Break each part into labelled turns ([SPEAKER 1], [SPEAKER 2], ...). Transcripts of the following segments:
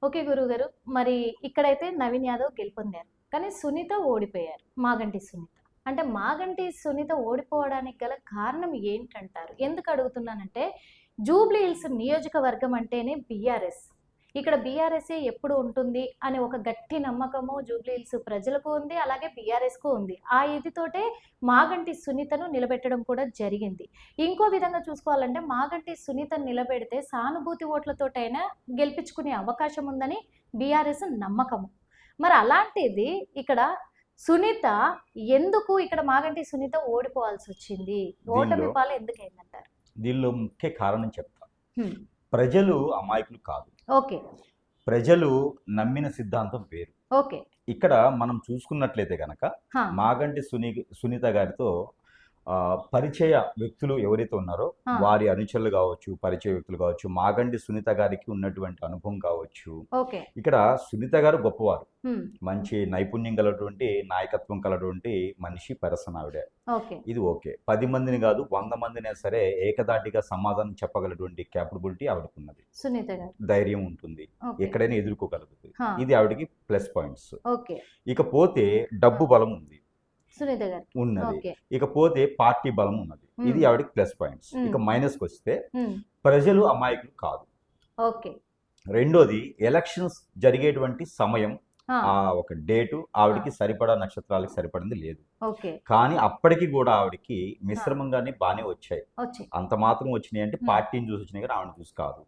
[SPEAKER 1] Okay గురువుగారు. మరి ఇక్కడైతే నవీన్ యాదవ్ గెలుపొందారు. కానీ సునీత ఓడిపోయారు. మాగంటి సునీత. అంటే మాగంటి సునీత ఓడిపోవడానికి గల కారణం ఏంటంటారు? ఎందుకు అడుగుతున్నానంటే జూబ్లీ హిల్స్ నియోజకవర్గం అంటేనే బీఆర్ఎస్. ఇక్కడ బీఆర్ఎస్ఏ ఎప్పుడు ఉంటుంది అనే ఒక గట్టి నమ్మకము జూబ్లీ హిల్స్ ప్రజలకు ఉంది. అలాగే బీఆర్ఎస్కు ఉంది. ఆ ఇదితోటే మాగంటి సునీతను నిలబెట్టడం కూడా జరిగింది. ఇంకో విధంగా చూసుకోవాలంటే మాగంటి సునీతను నిలబెడితే సానుభూతి ఓట్లతోటైనా గెలిపించుకునే అవకాశం ఉందని బీఆర్ఎస్ నమ్మకము. మరి అలాంటిది ఇక్కడ సునీత ఎందుకు ఇక్కడ మాగంటి సునీత ఓడిపోవాల్సి వచ్చింది? ఓటమి పాలు ఎందుకైందంటారు?
[SPEAKER 2] దీనిలో ముఖ్య కారణం చెప్తా. ప్రజలు అమాయకులు కాదు.
[SPEAKER 1] ఓకే.
[SPEAKER 2] ప్రజలు నమ్మిన సిద్ధాంతం వేరు.
[SPEAKER 1] ఓకే.
[SPEAKER 2] ఇక్కడ మనం చూసుకున్నట్లయితే గనక మాగంటి సునీత గారితో పరిచయ వ్యక్తులు ఎవరైతే ఉన్నారో వారి అనుచరులు కావచ్చు, పరిచయ వ్యక్తులు కావచ్చు, మాగంటి సునీత గారికి ఉన్నటువంటి అనుభవం కావచ్చు. ఇక్కడ సునీత గారు గొప్పవారు, మంచి నైపుణ్యం కలటువంటి నాయకత్వం కలటువంటి మనిషి, పర్సన్ ఆవిడ. ఇది ఓకే. 10 మందిని కాదు 100 మందినే సరే ఏకదాటిగా సమాధానం చెప్పగలటువంటి క్యాపబిలిటీ ఆవిడకున్నది. ధైర్యం ఉంటుంది, ఎక్కడైనా ఎదుర్కోగలుగుతుంది. ఇది ఆవిడకి ప్లస్ పాయింట్స్. ఇకపోతే డబ్బు బలం ఉంది ఉన్నది. ఇకపోతే పార్టీ బలం ఉన్నది. ఇది ఆవిడకి ప్లస్ పాయింట్స్. ఇక మైనస్కి వస్తే ప్రజలు అమాయకులు కాదు. రెండోది ఎలక్షన్స్ జరిగేటువంటి సమయం, ఆ ఒక డేటు ఆవిడకి సరిపడా నక్షత్రాలకు సరిపడింది లేదు. కానీ అప్పటికి కూడా ఆవిడకి మిశ్రమంగానే బాగానే వచ్చాయి. అంత మాత్రం వచ్చినాయి అంటే పార్టీని చూసి వచ్చినాయి కానీ ఆవిడ చూసి కాదు.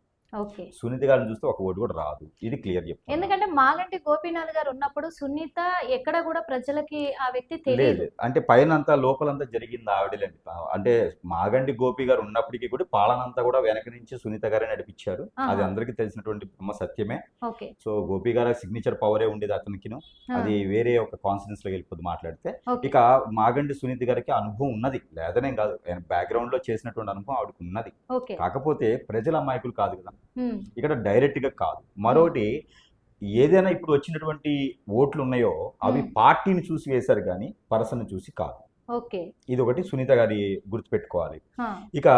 [SPEAKER 2] సునీత గారిని చూస్తే ఒక ఓటు కూడా రాదు. ఇది క్లియర్ చెప్తాను.
[SPEAKER 1] ఎందుకంటే మాగంటి గోపీనాథ్ గారు ఉన్నప్పుడు సునీత ఎక్కడ కూడా ప్రజలకి ఆ వ్యక్తి తెలియదు.
[SPEAKER 2] అంటే పైనంతా లోపలంతా జరిగింది ఆవిడలేండి. అంటే మాగంటి గోపి గారు ఉన్నప్పటికీ కూడా పాలనంతా కూడా వెనక నుంచి సునీత గారే నడిపించారు. అది అందరికీ తెలిసినటువంటి బ్రహ్మ సత్యమే. సో గోపి గారి సిగ్నేచర్ పవరే ఉండేది అతనికి. అది వేరే ఒక కాన్ఫిడెన్స్ లో వెళ్ళిపోద్ది మాట్లాడితే. ఇక మాగంటి సునీత గారికి అనుభవం ఉన్నది, లేదనే కాదు, బ్యాక్గ్రౌండ్ లో చేసినటువంటి అనుభవం ఆవిడకి ఉన్నది. కాకపోతే ప్రజల అమాయకులు కాదు కదా, ఇక్కడ డైరెక్ట్ గా కాదు. మరొకటి, ఏదైనా ఇప్పుడు వచ్చినటువంటి ఓట్లు ఉన్నాయో అవి పార్టీని చూసి వేశారు కానీ పర్సన్ చూసి కాదు. ఇది ఒకటి సునీత గారి గుర్తుపెట్టుకోవాలి. ఇక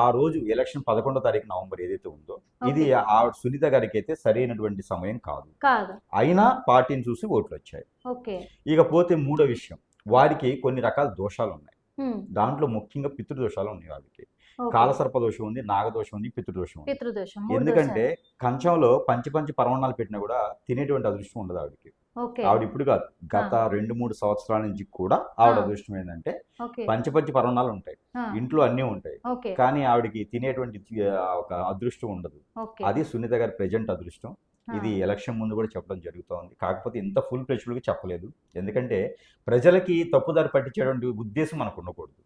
[SPEAKER 2] ఆ రోజు ఎలక్షన్ 11వ తారీఖు నవంబర్ ఏదైతే ఉందో ఇది ఆ సునీత గారికి అయితే సరైనటువంటి సమయం కాదు. అయినా పార్టీని చూసి ఓట్లు వచ్చాయి. ఇకపోతే మూడో విషయం, వారికి కొన్ని రకాల దోషాలు ఉన్నాయి. దాంట్లో ముఖ్యంగా పితృదోషాలు ఉన్నాయి. వారికి కాలసర్ప దోషం ఉంది, నాగదోషం ఉంది, పితృదోషం ఉంది. ఎందుకంటే కంచంలో పంచి పరమాణాలు పెట్టినా కూడా తినేటువంటి అదృష్టం ఉండదు ఆవిడకి. ఆవిడ ఇప్పుడు కాదు, గత 2-3 సంవత్సరాల నుంచి కూడా ఆవిడ అదృష్టం ఏంటంటే పంచి పరమాణాలు ఉంటాయి, ఇంట్లో అన్నీ ఉంటాయి, కానీ ఆవిడకి తినేటువంటి ఒక అదృష్టం ఉండదు. అది సునీత గారి ప్రెజెంట్ అదృష్టం. ఇది ఎలక్షన్ ముందు కూడా చెప్పడం జరుగుతోంది. కాకపోతే ఇంత ఫుల్ ఫ్లెడ్జ్డ్గా చెప్పలేదు, ఎందుకంటే ప్రజలకి తప్పుదారి పట్టించేటువంటి ఉద్దేశం మనకు ఉండకూడదు.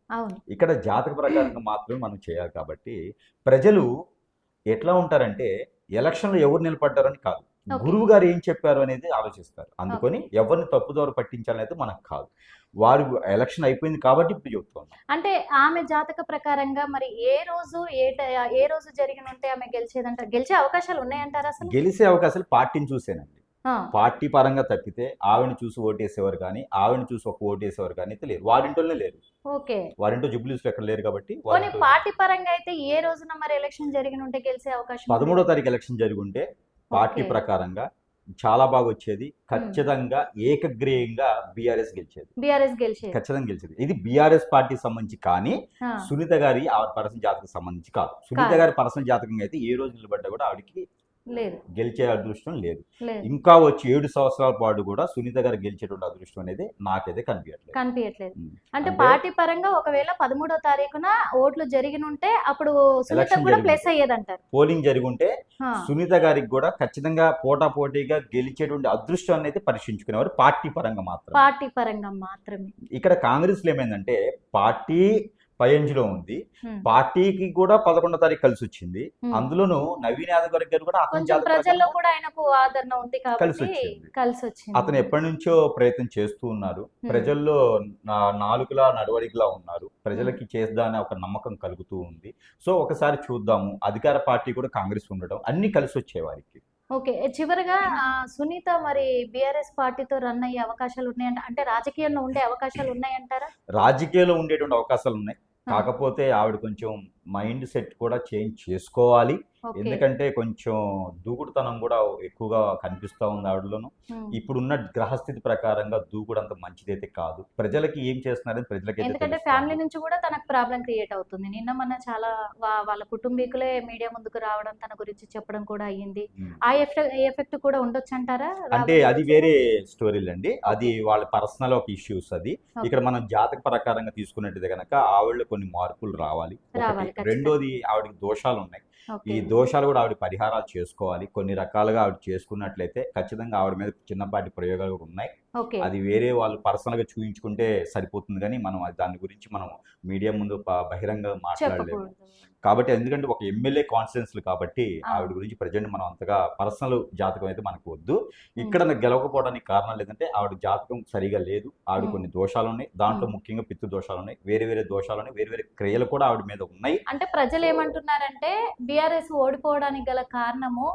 [SPEAKER 2] ఇక్కడ జాతక ప్రకారంగా మాత్రమే మనం చేయాలి. కాబట్టి ప్రజలు ఎట్లా ఉంటారంటే ఎలక్షన్లో ఎవరు నిలబడ్డారని కాదు, గురువు గారు ఏం చెప్పారు అనేది ఆలోచిస్తారు. అందుకని ఎవరిని తప్పుదారి పట్టించాలనేది మనకు కాదు. వారు ఎలక్షన్ అయిపోయింది కాబట్టి ఇప్పుడు చెప్తున్నాం.
[SPEAKER 1] అంటే ఆమె జాతక ప్రకారంగా మరి ఏ రోజు జరిగిన ఉంటే ఆమె గెలిచేదంటారు? గెలిచే అవకాశాలు ఉన్నాయంటారా? అసలు
[SPEAKER 2] గెలిచే అవకాశాలు పార్టీని చూసేనండి. పార్టీ పరంగా తప్పితే ఆవిడని చూసి ఓటేసేవారు కానీ ఆవిడని చూసి ఒక ఓటేసేవారు కానీ అయితే లేరు. వారింటోనే లేరు. వారింటో జూబ్లీ హిల్స్ ఎక్కడ లేరు. కాబట్టి
[SPEAKER 1] పార్టీ పరంగా అయితే ఏ రోజున మరి ఎలక్షన్ జరిగిన ఉంటే గెలిచే అవకాశం?
[SPEAKER 2] 13వ తారీఖు ఎలక్షన్ జరిగి ఉంటే పార్టీ ప్రకారంగా చాలా బాగా వచ్చేది. ఖచ్చితంగా ఏకగ్రీయంగా బీఆర్ఎస్ గెలిచేది. ఖచ్చితంగా గెలిచేది. ఇది బీఆర్ఎస్ పార్టీ సంబంధించి, కానీ సునీత గారి పర్సనల్ జాతకం సంబంధించి కాదు. సునీత గారి పర్సనల్ జాతకంగా అయితే ఏ రోజు నిలబడ్డా కూడా ఆవిడకి గెలిచే అదృష్టం లేదు. ఇంకా వచ్చి 7 సంవత్సరాల పాటు కూడా సునీత గారు గెలిచేటువంటి అదృష్టం అనేది నాకైతే
[SPEAKER 1] కనిపించట్లేదు. అంటే పార్టీ పరంగా ఒకవేళ 13వ తారీఖున ఓట్లు జరిగిన ఉంటే అప్పుడు సునీత కూడా ప్లస్ అయ్యేదంటారు.
[SPEAKER 2] పోలింగ్ జరిగి ఉంటే సునీత గారికి కూడా ఖచ్చితంగా పోటాపోటీగా గెలిచేటువంటి అదృష్టం అనేది పరీక్షించుకునేవారు పార్టీ పరంగా మాత్రమే. ఇక్కడ కాంగ్రెస్ లో ఏమైందంటే పార్టీ పైఎంజిలో ఉంది, పార్టీకి కూడా 11వ తారీఖు కలిసి వచ్చింది. అందులోనూ నవీన్ యాదవ్ గారు కూడా
[SPEAKER 1] ప్రజల్లో కూడా ఆయనకు ఆదరణ ఉంది కలిసి వచ్చింది.
[SPEAKER 2] అతను ఎప్పటి నుంచో ప్రయత్నం చేస్తూ ఉన్నారు. ప్రజల్లో నాలుగులా నడవడికలా ఉన్నారు. ప్రజలకి చేద్దామనే ఒక నమ్మకం కలుగుతూ ఉంది. సో ఒకసారి చూద్దాము. అధికార పార్టీ కూడా కాంగ్రెస్ ఉండడం అన్ని కలిసి వచ్చే వారికి.
[SPEAKER 1] చివరిగా సునీత మరి బీఆర్ఎస్ పార్టీతో రన్ అయ్యే అవకాశాలు ఉన్నాయంట, అంటే రాజకీయంలో ఉండే అవకాశాలు ఉన్నాయంటారా?
[SPEAKER 2] రాజకీయాల్లో ఉండేటువంటి అవకాశాలు ఉన్నాయి. కాకపోతే ఆవిడ కొంచెం మైండ్ సెట్ కూడా చేంజ్ చేసుకోవాలి.
[SPEAKER 1] ఓకే.
[SPEAKER 2] ఎందుకంటే కొంచెం దూకుడుతనం కూడా ఎక్కువగా కనిపిస్తూ ఉంది ఆవిడలోను. ఇప్పుడున్న గ్రహస్థితి ప్రకారంగా దూకుడు అంత మంచిదైతే కాదు. ప్రజలకి ఏం చేస్తున్నారని ప్రజలకైతే
[SPEAKER 1] ఎందుకంటే
[SPEAKER 2] తెలుస్తుంది.
[SPEAKER 1] ఫ్యామిలీ నుంచి కూడా తనకు ప్రాబ్లం క్రియేట్ అవుతుంది. నిన్న మొన్న చాలా వాళ్ళ కుటుంబీకులే మీడియా ముందుకు రావడం, తన గురించి చెప్పడం కూడా అయ్యింది.
[SPEAKER 2] ఉమ్.
[SPEAKER 1] ఆ ఎఫెక్ట్ కూడా ఉండొచ్చు అంటారా?
[SPEAKER 2] అంటే అది వేరే స్టోరీలండి. అది వాళ్ళ పర్సనల్ ఒక ఇష్యూస్ అది. ఇక్కడ మనం జాతక ప్రకారంగా తీసుకున్నట్టుదే కనుక ఆవిడలో కొన్ని మార్పులు రావాలి.
[SPEAKER 1] రావాలి, ఖచ్చితంగా.
[SPEAKER 2] రెండోది ఆవిడకి దోషాలు ఉన్నాయి. ఈ దోషాలు కూడా ఆవిడ పరిహారాలు చేసుకోవాలి. కొన్ని రకాలుగా ఆవిడ చేసుకున్నట్లయితే ఖచ్చితంగా ఆవిడ మీద చిన్నపాటి ప్రయోగాలు కూడా ఉన్నాయి.
[SPEAKER 1] ఓకే.
[SPEAKER 2] అది వేరే వాళ్ళు పర్సనల్ గా చూయించుకుంటే సరిపోతుంది, కానీ మనం దాని గురించి మనం మీడియా ముందు బహిరంగంగా మాట్లాడలేము.
[SPEAKER 1] చెప్పకూడదు.
[SPEAKER 2] కాబట్టి ఎందుకంటే ఒక ఎమ్మెల్యే కాన్స్టిట్యున్సీలు కాబట్టి
[SPEAKER 1] ఆ.
[SPEAKER 2] ఆవిడ గురించి ప్రజెంట్ మనం అంతగా పర్సనల్ జాతకం అయితే మనకు వద్దు. ఇక్కడ నాకు గెలవకపోవడానికి కారణం లేదంటే ఆవిడ జాతకం సరిగా లేదు. ఆవిడ కొన్ని దోషాలు ఉన్నాయి. దాంట్లో ముఖ్యంగా పితృ దోషాలు ఉన్నాయి, వేరే వేరే దోషాలు ఉన్నాయి, వేరే వేరే క్రియలు కూడా ఆవిడ మీద ఉన్నాయి.
[SPEAKER 1] అంటే ప్రజలు ఏమంటున్నారంటే బీఆర్ఎస్ ఓడిపోవడానికి గల కారణము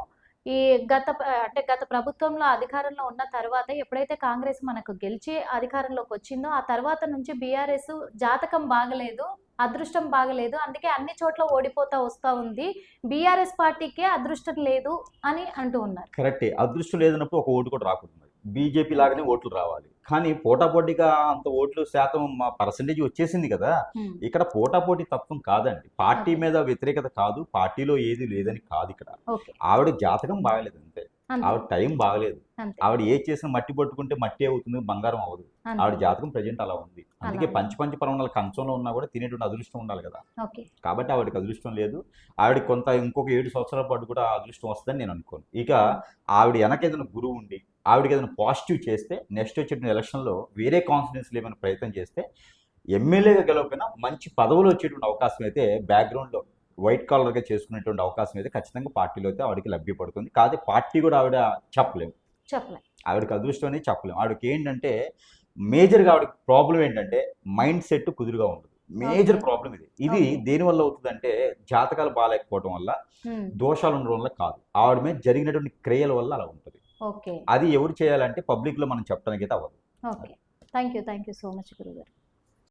[SPEAKER 1] ఈ గత ప్రభుత్వంలో అధికారంలో ఉన్న తర్వాత ఎప్పుడైతే కాంగ్రెస్ మనకు గెలిచి అధికారంలోకి వచ్చిందో ఆ తర్వాత నుంచి బీఆర్ఎస్ జాతకం బాగలేదు, అదృష్టం బాగలేదు, అందుకే అన్ని చోట్ల ఓడిపోతా వస్తా ఉంది, బీఆర్ఎస్ పార్టీకే అదృష్టం లేదు అని అంటూ ఉన్నారు.
[SPEAKER 2] కరెక్టే. అదృష్టం లేదన్నప్పుడు ఒక ఓటు కూడా రాకూడదు. బీజేపీ లాగానే ఓట్లు రావాలి. కానీ పోటాపోటీగా అంత ఓట్లు శాతం మా పర్సంటేజ్ వచ్చేసింది కదా. ఇక్కడ పోటాపోటీ తత్వం కాదండి. పార్టీ మీద వ్యతిరేకత కాదు, పార్టీలో ఏది లేదని కాదు. ఇక్కడ
[SPEAKER 1] ఓకే.
[SPEAKER 2] ఆవిడ జాతకం బాగలేదు అంతే.
[SPEAKER 1] అంతే.
[SPEAKER 2] ఆవిడ టైం బాగలేదు.
[SPEAKER 1] అంతే.
[SPEAKER 2] ఆవిడ ఏ చేసిన మట్టి పట్టుకుంటే మట్టి అవుతుంది, బంగారం అవ్వదు.
[SPEAKER 1] అంతే.
[SPEAKER 2] ఆవిడ జాతకం ప్రజెంట్ అలా ఉంది. అందుకే
[SPEAKER 1] అలా.
[SPEAKER 2] పంచ పరమాణాల కంచంలో ఉన్నా కూడా తినేటువంటి అదృష్టం ఉండాలి కదా.
[SPEAKER 1] ఓకే.
[SPEAKER 2] కాబట్టి ఆవిడకి అదృష్టం లేదు. ఆవిడకి ఇంకొక 7 సంవత్సరాల పాటు కూడా ఆ అదృష్టం వస్తుందని నేను అనుకోను. ఇక ఆవిడ వెనక ఏదైనా గురువు ఉండి ఆవిడకి ఏదైనా పాజిటివ్ చేస్తే నెక్స్ట్ వచ్చే ఎలక్షన్లో వేరే కాన్ఫిడెన్స్లో ఏమైనా ప్రయత్నం చేస్తే ఎమ్మెల్యేగా గెలవకపోయినా మంచి పదవులు వచ్చేటువంటి అవకాశం అయితే బ్యాక్గ్రౌండ్లో వైట్ కాలర్గా చేసుకునేటువంటి అవకాశం అయితే ఖచ్చితంగా పార్టీలో అయితే ఆవిడకి లభ్యపడుతుంది. కాదు పార్టీ కూడా ఆవిడ చెప్పలేము. ఆవిడకి అదృష్టం అనేది చెప్పలేము. ఆవిడకి ఏంటంటే మేజర్గా ఆవిడకి ప్రాబ్లం ఏంటంటే మైండ్ సెట్ కుదురుగా ఉండదు. మేజర్ ప్రాబ్లం ఇది దేనివల్ల అవుతుందంటే జాతకాలు బాగాలేకపోవడం వల్ల, దోషాలు ఉండడం వల్ల కాదు, ఆవిడ మీద జరిగినటువంటి క్రియల వల్ల అలా ఉంటుంది. అది ఎవరు చేయాలంటే పబ్లిక్ లో మనం చెప్పడానికి అయితే అవ్వదు.
[SPEAKER 1] Okay. Thank you so much గురుగారు.